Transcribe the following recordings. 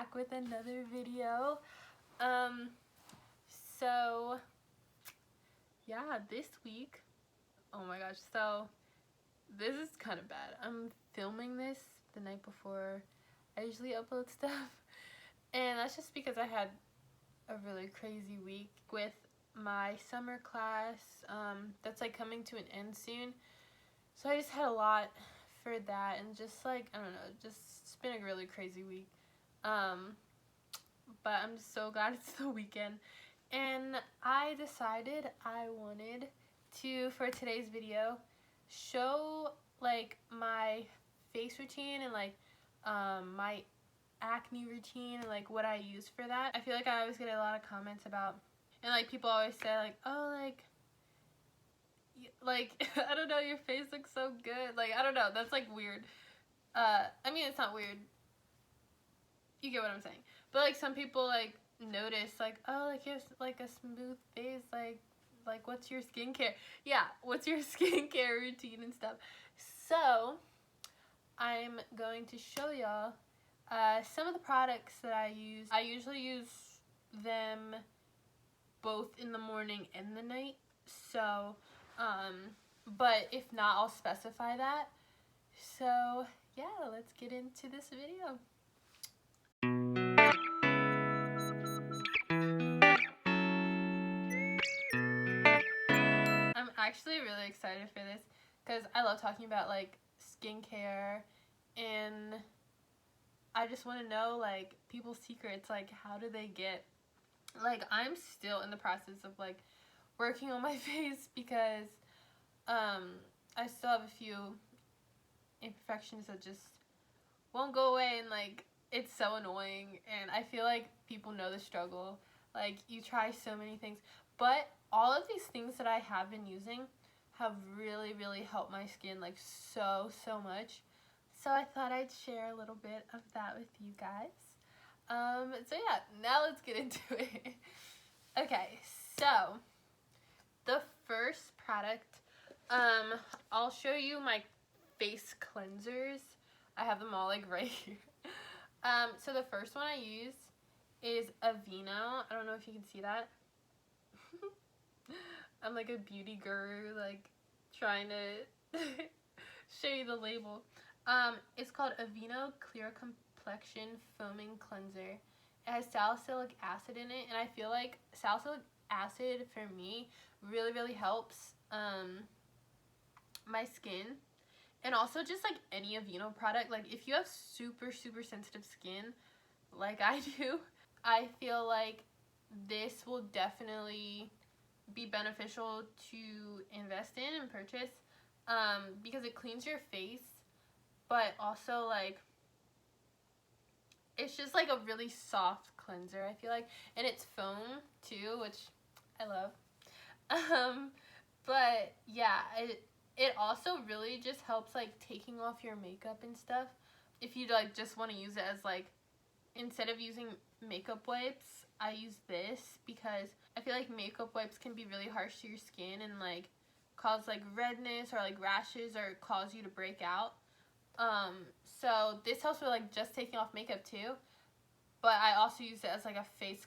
back with another video. So yeah, this week, oh my gosh, so this is kind of bad. I'm filming this the night before I usually upload stuff, and that's just because I had a really crazy week with my summer class that's like coming to an end soon. So I just had a lot for that, and just like, I don't know, just it's been a really crazy week. But I'm just so glad it's the weekend, and I decided I wanted to, for today's video, show like my face routine and like my acne routine and like what I use for that. I feel like I always get a lot of comments about, and like people always say like, oh, like I don't know, your face looks so good. Like, I don't know, that's like weird. I mean, it's not weird, you get what I'm saying, but like some people like notice like, oh, like you have like a smooth face, like what's your skincare? Yeah, what's your skincare routine and stuff. So I'm going to show y'all some of the products that I use. I usually use them both in the morning and the night, so but if not, I'll specify that. So yeah, let's get into this video. I'm actually really excited for this because I love talking about like skincare, and I just want to know like people's secrets, like how do they get, like I'm still in the process of like working on my face because I still have a few imperfections that just won't go away, and like it's so annoying, and I feel like people know the struggle. Like, you try so many things, but all of these things that I have been using have really helped my skin like so much. So I thought I'd share a little bit of that with you guys. So yeah, now let's get into it. Okay, so the first product, I'll show you my face cleansers. I have them all like right here. So the first one I use is AVEENO. I don't know if you can see that. I'm like a beauty guru, like trying to show you the label. It's called AVEENO Clear Complexion Foaming Cleanser. It has salicylic acid in it, and I feel like salicylic acid for me really helps my skin. And also just like any AVEENO product, like if you have super sensitive skin like I do, I feel like this will definitely be beneficial to invest in and purchase, because it cleans your face, but also like it's just like a really soft cleanser, I feel like, and it's foam too, which I love. But yeah, it also really just helps like taking off your makeup and stuff. If you like just want to use it as like, instead of using makeup wipes, I use this because I feel like makeup wipes can be really harsh to your skin and like cause like redness or like rashes or cause you to break out. So this helps with like just taking off makeup too, but I also use it as like a face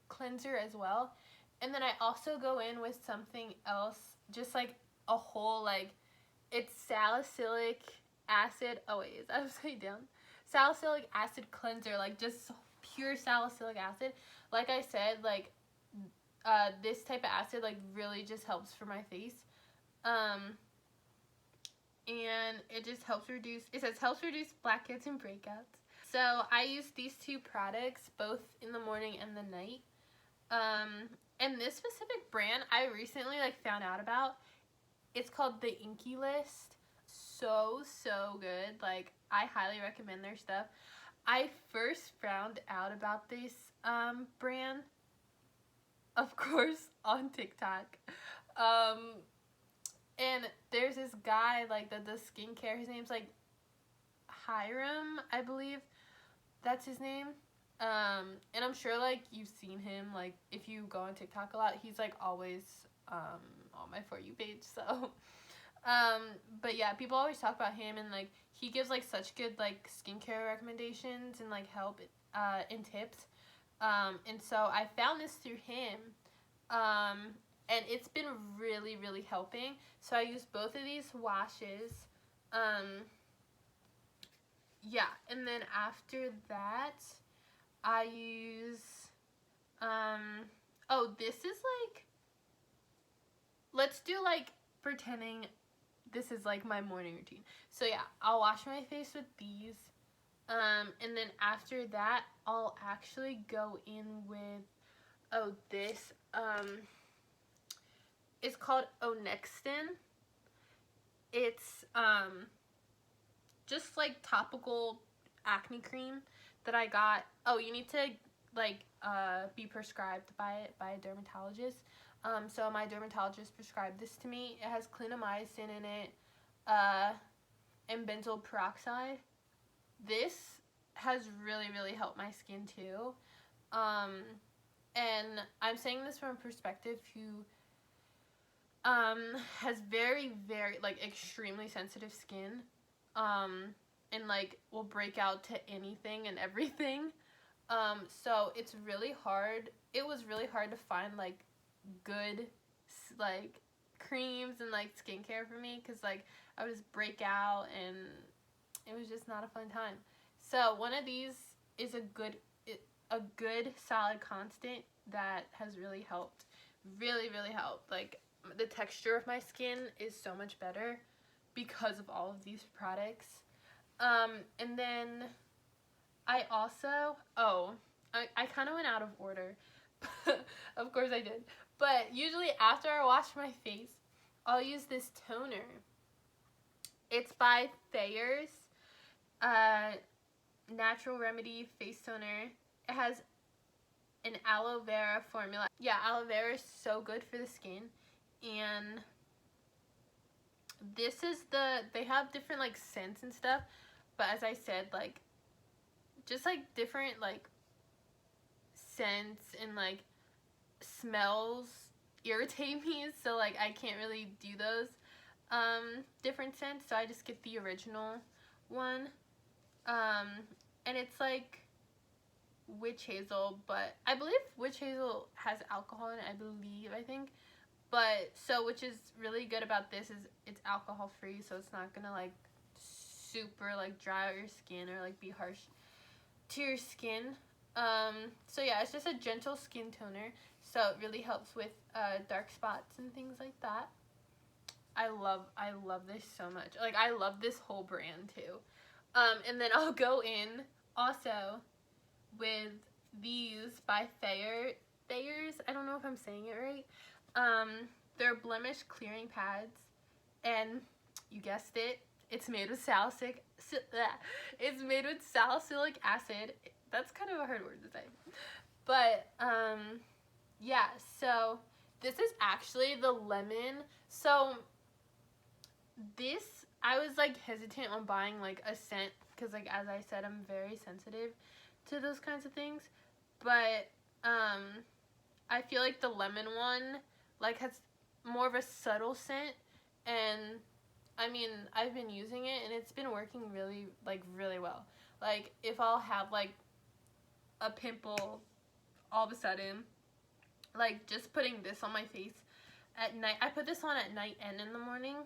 cleanser as well. And then I also go in with something else, just like a whole, like, it's salicylic acid, oh wait, is that upside down? Salicylic acid cleanser, like just pure salicylic acid. Like I said, like this type of acid like really just helps for my face. And it just helps reduce, it says helps reduce blackheads and breakouts. So I use these two products both in the morning and the night. And this specific brand I recently like found out about. It's called the Inkey list. So good. Like, I highly recommend their stuff. I first found out about this brand, of course, on TikTok. And there's this guy like that does skincare. His name's like Hiram, I believe. That's his name. And I'm sure like you've seen him, like if you go on TikTok a lot, he's like always on my For You page. So but yeah, people always talk about him, and like he gives like such good like skincare recommendations and like help. and tips. And so I found this through him, and it's been really, really helping. So I use both of these washes. Yeah, and then after that, I use, oh, this is like, let's do like pretending this is like my morning routine. So yeah, I'll wash my face with these, and then after that, I'll actually go in with, oh, this, it's called ONEXTON. It's, just like topical acne cream that I got. Oh, you need to like be prescribed by it by a dermatologist. So my dermatologist prescribed this to me. It has clindamycin in it, and benzoyl peroxide. This has really, really helped my skin too. And I'm saying this from a perspective who has very, very, like, extremely sensitive skin, and like will break out to anything and everything. So it's really hard. It was really hard to find like good like creams and like skincare for me, because like I would just break out and it was just not a fun time. So one of these is a good solid constant that has really helped. Really, really helped. Like, the texture of my skin is so much better because of all of these products. And then I also, I kind of went out of order. Of course I did. But usually after I wash my face, I'll use this toner. It's by THAYER'S, Natural Remedy Face Toner. It has an aloe vera formula. Yeah, aloe vera is so good for the skin. And this is they have different like scents and stuff, but as I said, like, just like different like scents and like smells irritate me, so like I can't really do those different scents, so I just get the original one. And it's like witch hazel, but I believe witch hazel has alcohol in it, I think. But, so, which is really good about this is it's alcohol free, so it's not gonna like super like dry out your skin or like be harsh to your skin. So yeah, it's just a gentle skin toner, so it really helps with dark spots and things like that. I love this so much. Like, I love this whole brand too. And then I'll go in also with these by Thayer's. I don't know if I'm saying it right. They're blemish clearing pads, and you guessed it, it's made with salicylic acid. That's kind of a hard word to say. But, yeah, so this is actually the lemon. So this, I was like hesitant on buying like a scent, because like, as I said, I'm very sensitive to those kinds of things. But, I feel like the lemon one like has more of a subtle scent, and I mean, I've been using it and it's been working really, like, really well. Like, if I'll have like a pimple all of a sudden, like, just putting this on my face at night. I put this on at night and in the morning,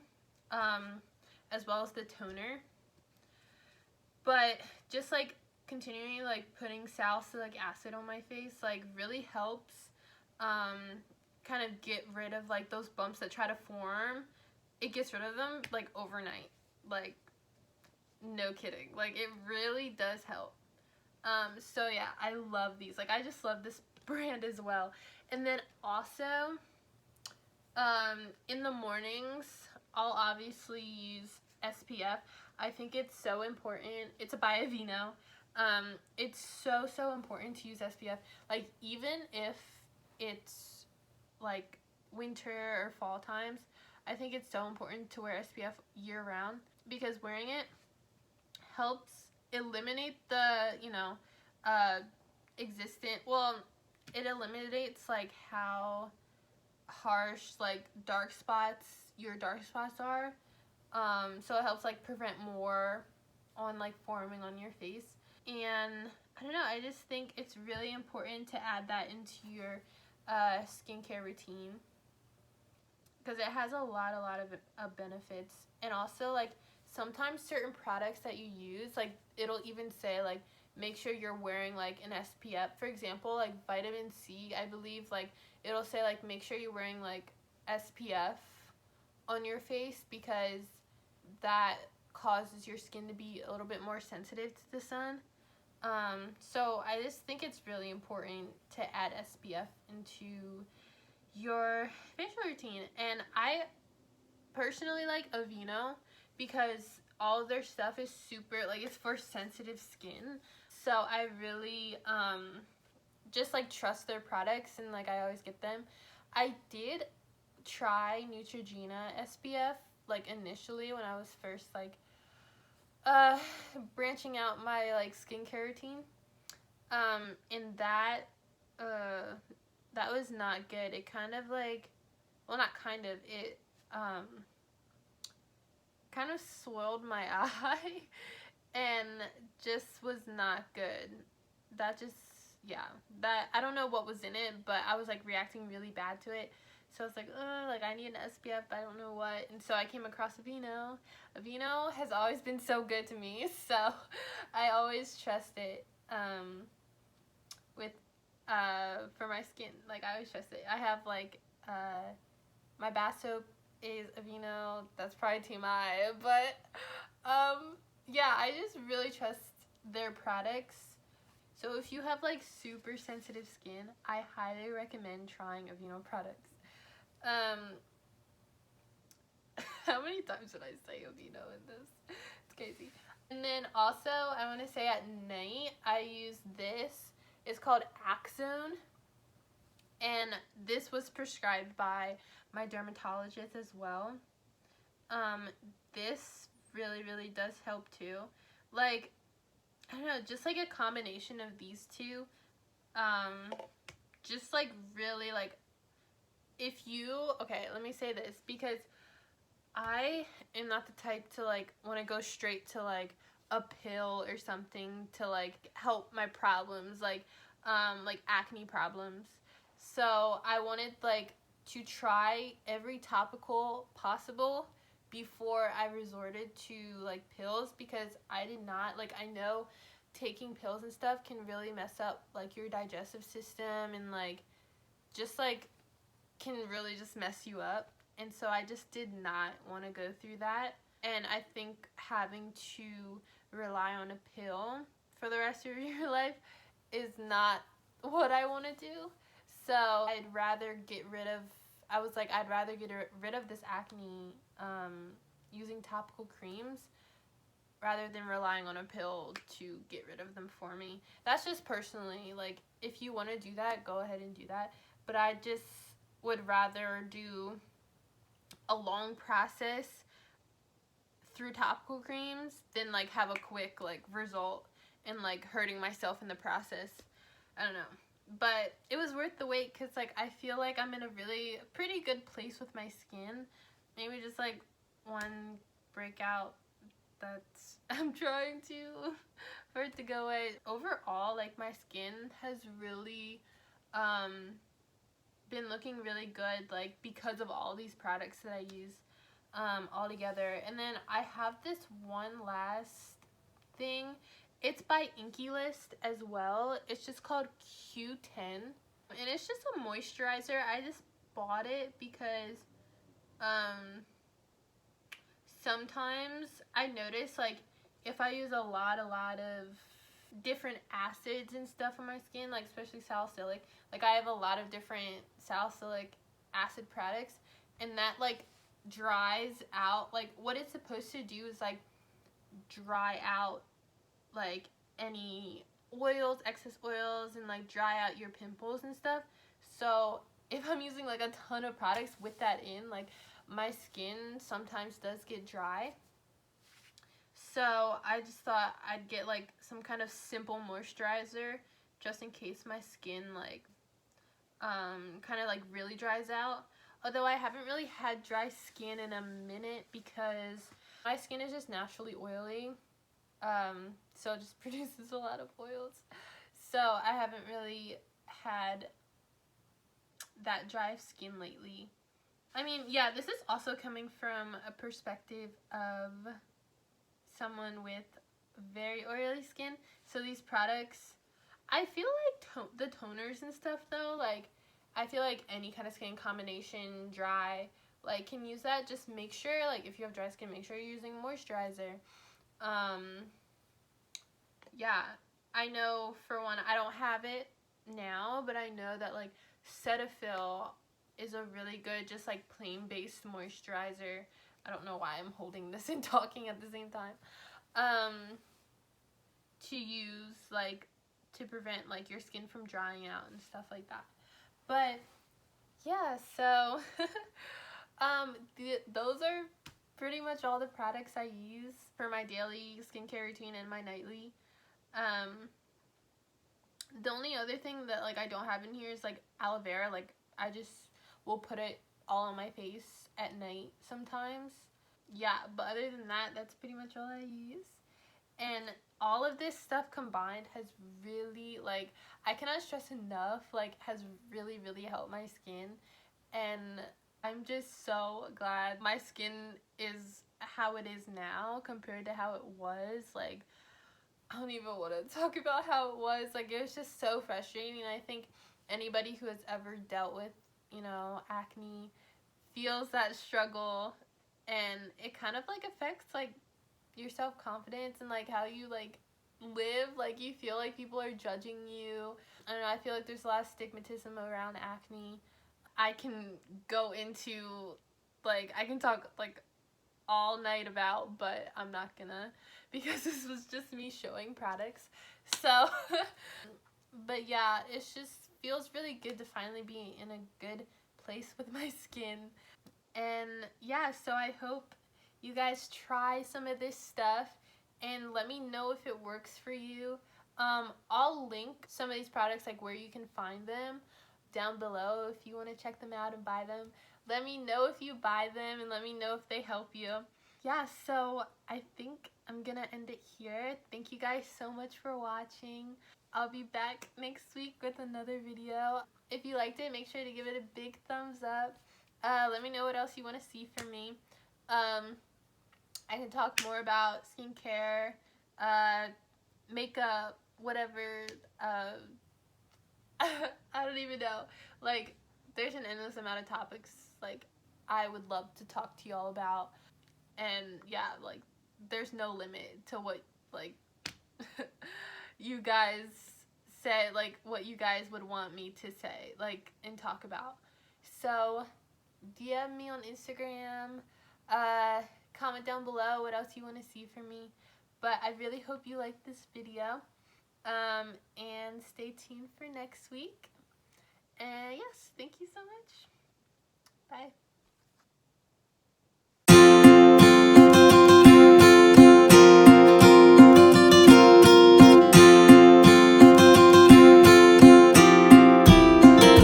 as well as the toner. But just like continuing like putting salicylic acid on my face like really helps kind of get rid of like those bumps that try to form. It gets rid of them like overnight. Like, no kidding. Like, it really does help. So yeah, I love these. Like, I just love this brand as well. And then also, in the mornings, I'll obviously use SPF. I think it's so important. It's by AVEENO. It's so important to use SPF. Like, even if it's like winter or fall times, I think it's so important to wear SPF year round, because wearing it helps eliminate the, you know, it eliminates like how harsh like your dark spots are. So it helps like prevent more on like forming on your face. And I don't know, I just think it's really important to add that into your skincare routine, because it has a lot of benefits. And also, like, sometimes certain products that you use, like, it'll even say, like, make sure you're wearing, like, an SPF. For example, like, vitamin C, I believe, like, it'll say, like, make sure you're wearing, like, SPF on your face, because that causes your skin to be a little bit more sensitive to the sun. So I just think it's really important to add SPF into your facial routine. And I personally like AVEENO because all of their stuff is super, like, it's for sensitive skin. So I really just, like, trust their products, and, like, I always get them. I did try Neutrogena SPF, like, initially when I was first, like, branching out my, like, skincare routine. And that was not good. It kind of, like, well, not kind of, it kind of swelled my eye and just was not good. That just, yeah, that, I don't know what was in it, but I was, like, reacting really bad to it. So I was like, oh, like, I need an SPF, but I don't know what. And so I came across AVEENO. AVEENO has always been so good to me, so I always trust it with for my skin. Like, I always trust it. I have, like, my bath soap is AVEENO. That's probably TMI, but yeah, I just really trust their products. So if you have, like, super sensitive skin, I highly recommend trying AVEENO products. How many times did I say AVEENO in this? It's crazy. And then also, I want to say at night, I use this. It's called ANXONE. And this was prescribed by my dermatologist as well. This really does help too. Like, I don't know, just, like, a combination of these two. Just, like, really, like, if you, okay, let me say this, because I am not the type to, like, want to go straight to, like, a pill or something to, like, help my problems, like acne problems. So I wanted, like, to try every topical possible before I resorted to, like, pills, because I did not, like, I know taking pills and stuff can really mess up, like, your digestive system, and, like, just, like, can really just mess you up. And so I just did not want to go through that. And I think having to rely on a pill for the rest of your life is not what I want to do. So I'd rather get rid of, I was like, I'd rather get rid of this acne using topical creams rather than relying on a pill to get rid of them for me. That's just personally, like, if you want to do that, go ahead and do that. But I just would rather do a long process through topical creams than, like, have a quick, like, result and, like, hurting myself in the process. I don't know. But it was worth the wait, because, like, I feel like I'm in a really pretty good place with my skin. Maybe just, like, one breakout that's I'm trying to for it to go away. Overall, like, my skin has really been looking really good, like, because of all these products that I use all together. And then I have this one last thing. It's by Inkey as well. It's just called Q10, and it's just a moisturizer. I just bought it because sometimes I notice, like, if I use a lot of different acids and stuff on my skin, like, especially salicylic, like, I have a lot of different salicylic acid products, and that, like, dries out, like, what it's supposed to do is, like, dry out, like, any oils, excess oils, and, like, dry out your pimples and stuff. So if I'm using, like, a ton of products with that in, like, my skin sometimes does get dry. So I just thought I'd get, like, some kind of simple moisturizer just in case my skin, like, kind of, like, really dries out. Although I haven't really had dry skin in a minute because my skin is just naturally oily. So it just produces a lot of oils. So I haven't really had that dry skin lately. I mean, yeah, this is also coming from a perspective of someone with very oily skin. So these products, I feel like the toners and stuff though, like I feel like any kind of skin combination, dry, like can use that. Just make sure, like if you have dry skin, make sure you're using moisturizer. Yeah, I know for one, I don't have it now, but I know that like Cetaphil is a really good just like plain based moisturizer. I don't know why I'm holding this and talking at the same time. To use like to prevent like your skin from drying out and stuff like that. But yeah, so those are pretty much all the products I use for my daily skincare routine and my nightly. The only other thing that like I don't have in here is like aloe vera. Like I just will put it all on my face at night sometimes. Yeah, but other than that, that's pretty much all I use. And all of this stuff combined has really, like, I cannot stress enough, like, has really, really helped my skin. And I'm just so glad my skin is how it is now compared to how it was. Like, I don't even want to talk about how it was. Like, it was just so frustrating. I think anybody who has ever dealt with, you know, acne feels that struggle. And it kind of, like, affects, like, your self-confidence and, like, how you, like, live. Like, you feel like people are judging you. I don't know, I feel like there's a lot of stigmatism around acne. I can go into, like, I can talk, like, all night about, but I'm not gonna, because this was just me showing products. So, but yeah, it just feels really good to finally be in a good place with my skin. And yeah, so I hope you guys try some of this stuff and let me know if it works for you. I'll link some of these products, like where you can find them, down below if you want to check them out and buy them. Let me know if you buy them and let me know if they help you. Yeah, so I think I'm gonna end it here. Thank you guys so much for watching. I'll be back next week with another video. If you liked it, make sure to give it a big thumbs up. Let me know what else you want to see from me. I can talk more about skincare, makeup, whatever. I don't even know. Like, there's an endless amount of topics, like, I would love to talk to y'all about. And, yeah, like, there's no limit to what, like, you guys say, like, what you guys would want me to say, like, and talk about. So, DM me on Instagram, comment down below what else you want to see from me. But I really hope you liked this video. And stay tuned for next week. And yes, thank you so much. Bye.